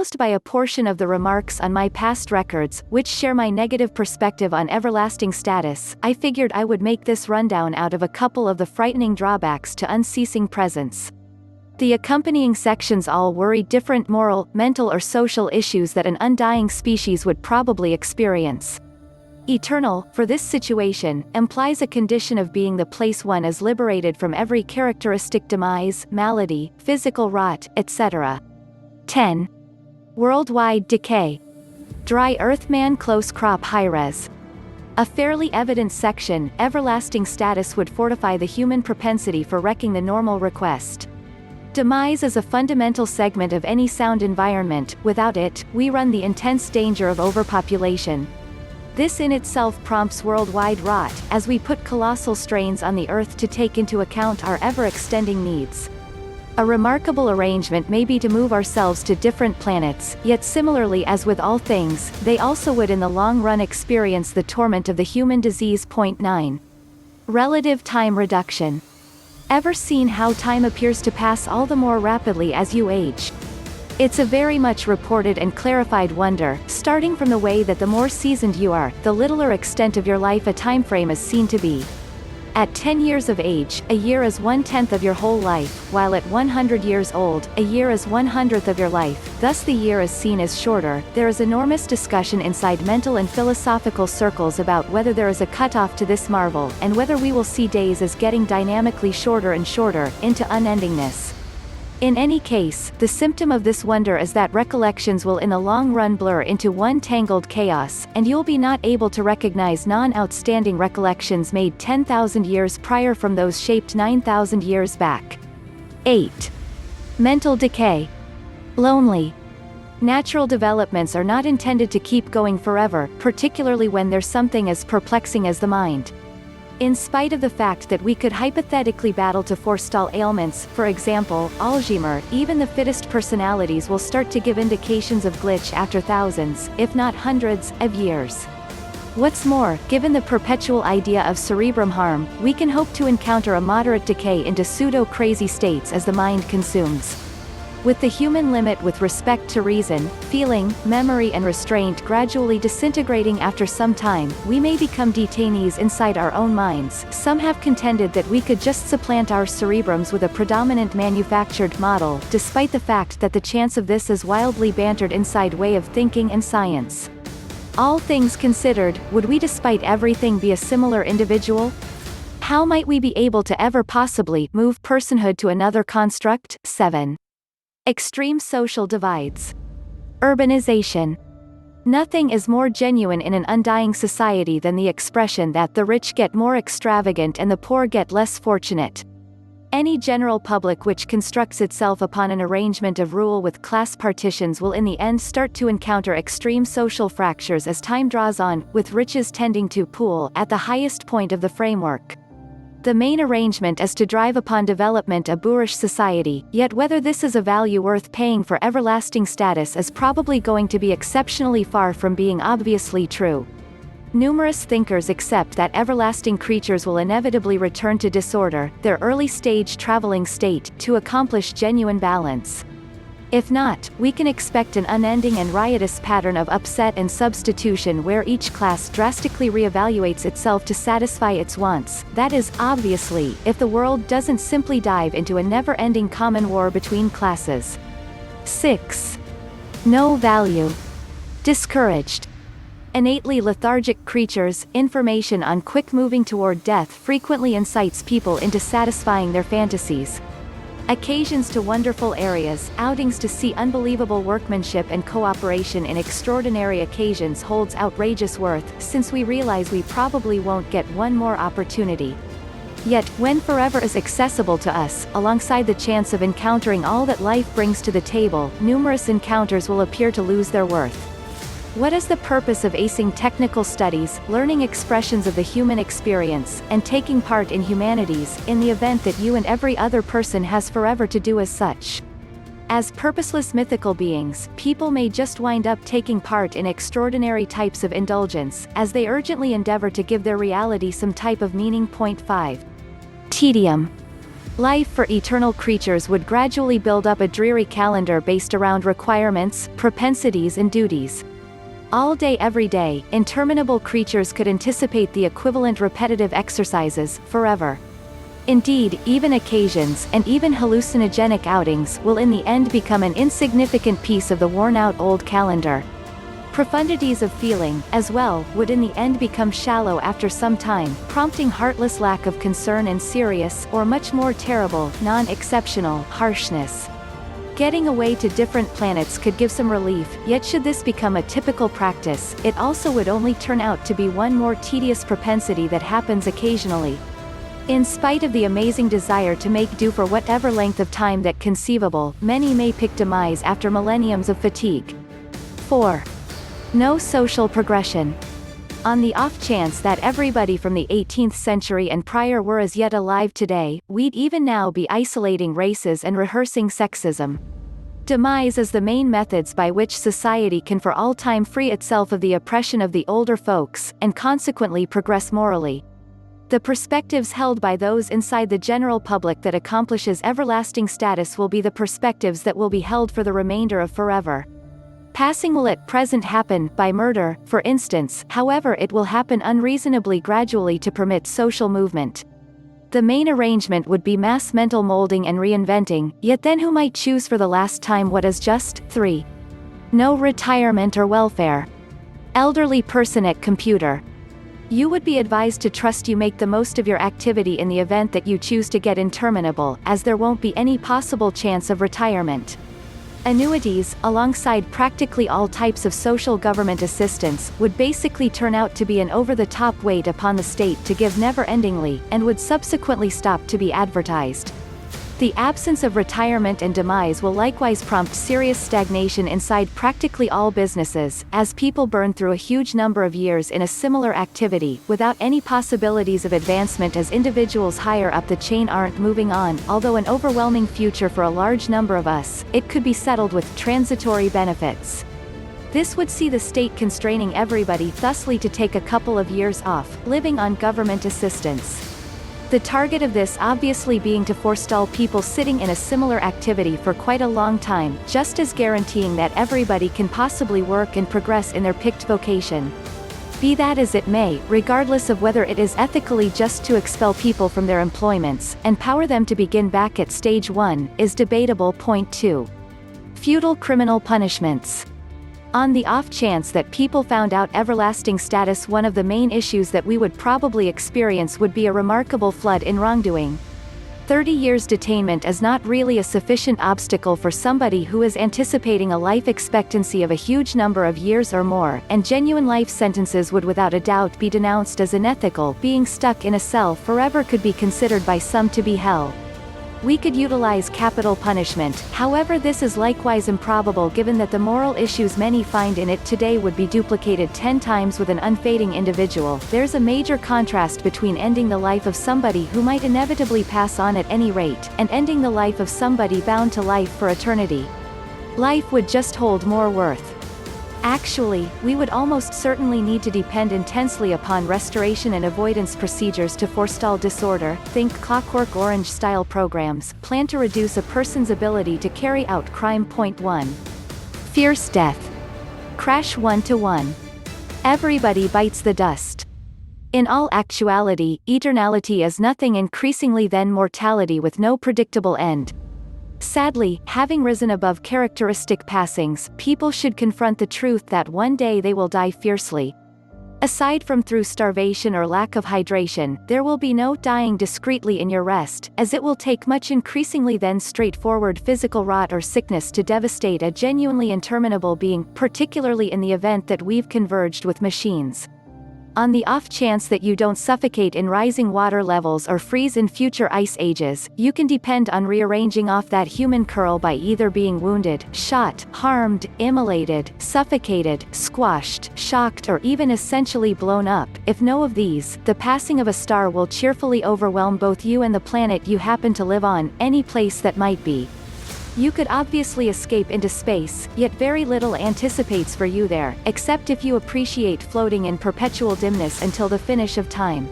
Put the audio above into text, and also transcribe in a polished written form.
Aroused by a portion of the remarks on my past records, which share my negative perspective on everlasting status, I figured I would make this rundown out of a couple of the frightening drawbacks to unceasing presence. The accompanying sections all worry different moral, mental or social issues that an undying species would probably experience. Eternal, for this situation, implies a condition of being the place one is liberated from every characteristic demise, malady, physical rot, etc. 10. Worldwide decay. Dry earth man close crop high-res. A fairly evident section, everlasting status would fortify the human propensity for wrecking the normal request. Demise is a fundamental segment of any sound environment. Without it, we run the intense danger of overpopulation. This in itself prompts worldwide rot, as we put colossal strains on the Earth to take into account our ever-extending needs. A remarkable arrangement may be to move ourselves to different planets, yet similarly as with all things, they also would in the long run experience the torment of the human disease. 9. Relative time reduction. Ever seen how time appears to pass all the more rapidly as you age? It's a very much reported and clarified wonder, starting from the way that the more seasoned you are, the littler extent of your life a timeframe is seen to be. At 10 years of age, a year is 1/10 of your whole life, while at 100 years old, a year is 1/100th of your life, thus the year is seen as shorter. There is enormous discussion inside mental and philosophical circles about whether there is a cutoff to this marvel, and whether we will see days as getting dynamically shorter and shorter, into unendingness. In any case, the symptom of this wonder is that recollections will in the long run blur into one tangled chaos, and you'll be not able to recognize non-outstanding recollections made 10,000 years prior from those shaped 9,000 years back. 8. Mental decay. Lonely. Natural developments are not intended to keep going forever, particularly when there's something as perplexing as the mind. In spite of the fact that we could hypothetically battle to forestall ailments, for example, Alzheimer, even the fittest personalities will start to give indications of glitch after thousands, if not hundreds, of years. What's more, given the perpetual idea of cerebrum harm, we can hope to encounter a moderate decay into pseudo-crazy states as the mind consumes. With the human limit with respect to reason, feeling, memory and restraint gradually disintegrating after some time, we may become detainees inside our own minds. Some have contended that we could just supplant our cerebrums with a predominant manufactured model, despite the fact that the chance of this is wildly bantered inside way of thinking and science. All things considered, would we despite everything be a similar individual? How might we be able to ever possibly move personhood to another construct? 7. Extreme social divides. Urbanization. Nothing is more genuine in an undying society than the expression that the rich get more extravagant and the poor get less fortunate. Any general public which constructs itself upon an arrangement of rule with class partitions will in the end start to encounter extreme social fractures as time draws on, with riches tending to pool at the highest point of the framework. The main arrangement is to drive upon development a boorish society, yet whether this is a value worth paying for everlasting status is probably going to be exceptionally far from being obviously true. Numerous thinkers accept that everlasting creatures will inevitably return to disorder, their early-stage traveling state, to accomplish genuine balance. If not, we can expect an unending and riotous pattern of upset and substitution where each class drastically reevaluates itself to satisfy its wants, that is, obviously, if the world doesn't simply dive into a never-ending common war between classes. 6. No value. Discouraged. Innately lethargic creatures, information on quick moving toward death frequently incites people into satisfying their fantasies. Occasions to wonderful areas, outings to see unbelievable workmanship and cooperation in extraordinary occasions holds outrageous worth, since we realize we probably won't get one more opportunity. Yet, when forever is accessible to us, alongside the chance of encountering all that life brings to the table, numerous encounters will appear to lose their worth. What is the purpose of acing technical studies, learning expressions of the human experience, and taking part in humanities, in the event that you and every other person has forever to do as such? As purposeless mythical beings, people may just wind up taking part in extraordinary types of indulgence, as they urgently endeavor to give their reality some type of meaning. 5. Tedium. Life for eternal creatures would gradually build up a dreary calendar based around requirements, propensities and duties. All day every day, interminable creatures could anticipate the equivalent repetitive exercises, forever. Indeed, even occasions, and even hallucinogenic outings, will in the end become an insignificant piece of the worn-out old calendar. Profundities of feeling, as well, would in the end become shallow after some time, prompting heartless lack of concern and serious, or much more terrible, non-exceptional, harshness. Getting away to different planets could give some relief, yet should this become a typical practice, it also would only turn out to be one more tedious propensity that happens occasionally. In spite of the amazing desire to make do for whatever length of time that conceivable, many may pick demise after millenniums of fatigue. 4. No social progression. On the off chance that everybody from the 18th century and prior were as yet alive today, we'd even now be isolating races and rehearsing sexism. Demise is the main methods by which society can for all time free itself of the oppression of the older folks, and consequently progress morally. The perspectives held by those inside the general public that accomplishes everlasting status will be the perspectives that will be held for the remainder of forever. Passing will at present happen, by murder, for instance, however it will happen unreasonably gradually to permit social movement. The main arrangement would be mass mental molding and reinventing, yet then who might choose for the last time what is just? 3. No retirement or welfare. Elderly person at computer. You would be advised to trust you make the most of your activity in the event that you choose to get interminable, as there won't be any possible chance of retirement. Annuities, alongside practically all types of social government assistance, would basically turn out to be an over-the-top weight upon the state to give never-endingly, and would subsequently stop to be advertised. The absence of retirement and demise will likewise prompt serious stagnation inside practically all businesses, as people burn through a huge number of years in a similar activity, without any possibilities of advancement as individuals higher up the chain aren't moving on. Although an overwhelming future for a large number of us, it could be settled with transitory benefits. This would see the state constraining everybody thusly to take a couple of years off, living on government assistance. The target of this obviously being to forestall people sitting in a similar activity for quite a long time, just as guaranteeing that everybody can possibly work and progress in their picked vocation. Be that as it may, regardless of whether it is ethically just to expel people from their employments, and power them to begin back at stage 1, is debatable. Point 2. Futile criminal punishments. On the off chance that people found out everlasting status, one of the main issues that we would probably experience would be a remarkable flood in wrongdoing. 30 years detainment is not really a sufficient obstacle for somebody who is anticipating a life expectancy of a huge number of years or more, and genuine life sentences would without a doubt be denounced as unethical. Being stuck in a cell forever could be considered by some to be hell. We could utilize capital punishment, however this is likewise improbable given that the moral issues many find in it today would be duplicated 10 times with an unfading individual. There's a major contrast between ending the life of somebody who might inevitably pass on at any rate, and ending the life of somebody bound to life for eternity. Life would just hold more worth. Actually, we would almost certainly need to depend intensely upon restoration and avoidance procedures to forestall disorder. Think Clockwork Orange-style programs, planned to reduce a person's ability to carry out crime. Point 1. Fierce death. Crash 1-to-1. Everybody bites the dust. In all actuality, eternality is nothing increasingly than mortality with no predictable end. Sadly, having risen above characteristic passings, people should confront the truth that one day they will die fiercely. Aside from through starvation or lack of hydration, there will be no dying discreetly in your rest, as it will take much increasingly than straightforward physical rot or sickness to devastate a genuinely interminable being, particularly in the event that we've converged with machines. On the off chance that you don't suffocate in rising water levels or freeze in future ice ages, you can depend on rearranging off that human curl by either being wounded, shot, harmed, immolated, suffocated, squashed, shocked, or even essentially blown up. If no of these, the passing of a star will cheerfully overwhelm both you and the planet you happen to live on, any place that might be. You could obviously escape into space, yet very little anticipates for you there, except if you appreciate floating in perpetual dimness until the finish of time.